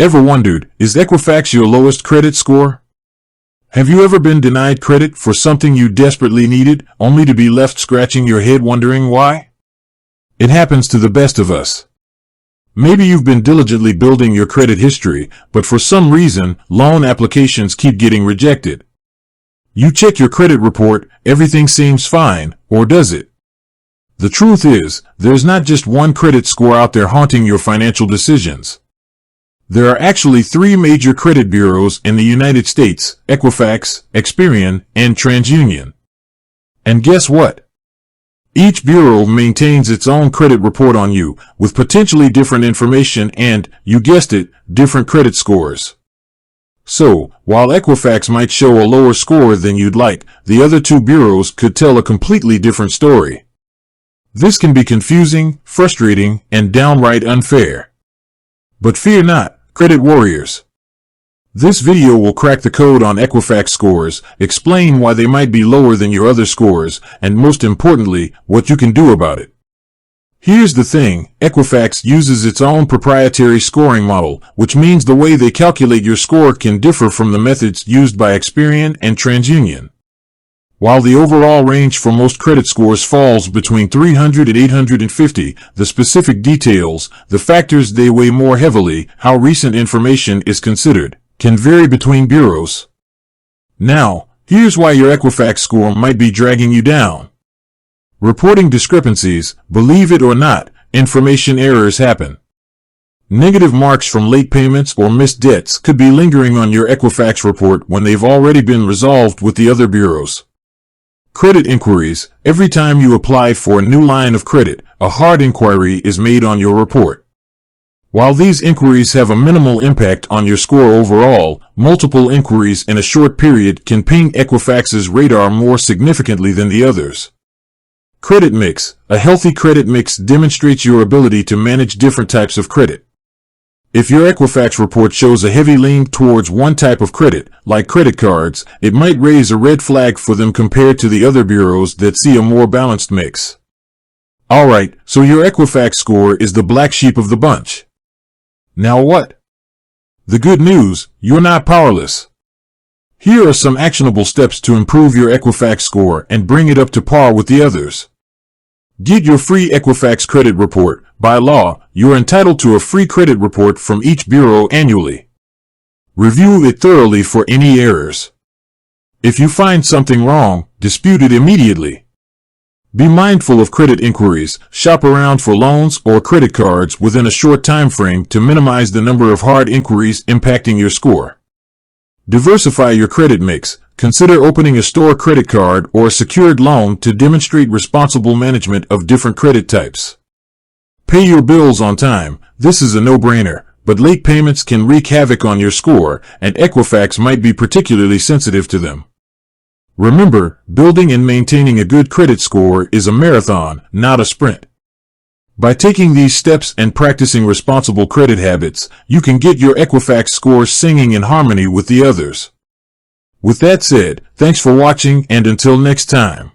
Ever wondered, is Equifax your lowest credit score? Have you ever been denied credit for something you desperately needed, only to be left scratching your head wondering why? It happens to the best of us. Maybe you've been diligently building your credit history, but for some reason, loan applications keep getting rejected. You check your credit report, everything seems fine, or does it? The truth is, there's not just one credit score out there haunting your financial decisions. There are actually three major credit bureaus in the United States: Equifax, Experian, and TransUnion. And guess what? Each bureau maintains its own credit report on you, with potentially different information and, you guessed it, different credit scores. So, while Equifax might show a lower score than you'd like, the other two bureaus could tell a completely different story. This can be confusing, frustrating, and downright unfair. But fear not, credit warriors. This video will crack the code on Equifax scores, explain why they might be lower than your other scores, and most importantly, what you can do about it. Here's the thing, Equifax uses its own proprietary scoring model, which means the way they calculate your score can differ from the methods used by Experian and TransUnion. While the overall range for most credit scores falls between 300 and 850, the specific details, the factors they weigh more heavily, how recent information is considered, can vary between bureaus. Now, here's why your Equifax score might be dragging you down. Reporting discrepancies, believe it or not, information errors happen. Negative marks from late payments or missed debts could be lingering on your Equifax report when they've already been resolved with the other bureaus. Credit inquiries, every time you apply for a new line of credit, a hard inquiry is made on your report. While these inquiries have a minimal impact on your score overall, multiple inquiries in a short period can ping Equifax's radar more significantly than the others. Credit mix. A healthy credit mix demonstrates your ability to manage different types of credit. If your Equifax report shows a heavy lean towards one type of credit, like credit cards, it might raise a red flag for them compared to the other bureaus that see a more balanced mix. Alright, so your Equifax score is the black sheep of the bunch. Now what? The good news, you're not powerless. Here are some actionable steps to improve your Equifax score and bring it up to par with the others. Get your free Equifax credit report. By law, you are entitled to a free credit report from each bureau annually. Review it thoroughly for any errors. If you find something wrong, dispute it immediately. Be mindful of credit inquiries. Shop around for loans or credit cards within a short time frame to minimize the number of hard inquiries impacting your score. Diversify your credit mix. Consider opening a store credit card or a secured loan to demonstrate responsible management of different credit types. Pay your bills on time. This is a no-brainer, but late payments can wreak havoc on your score, and Equifax might be particularly sensitive to them. Remember, building and maintaining a good credit score is a marathon, not a sprint. By taking these steps and practicing responsible credit habits, you can get your Equifax score singing in harmony with the others. With that said, thanks for watching, and until next time.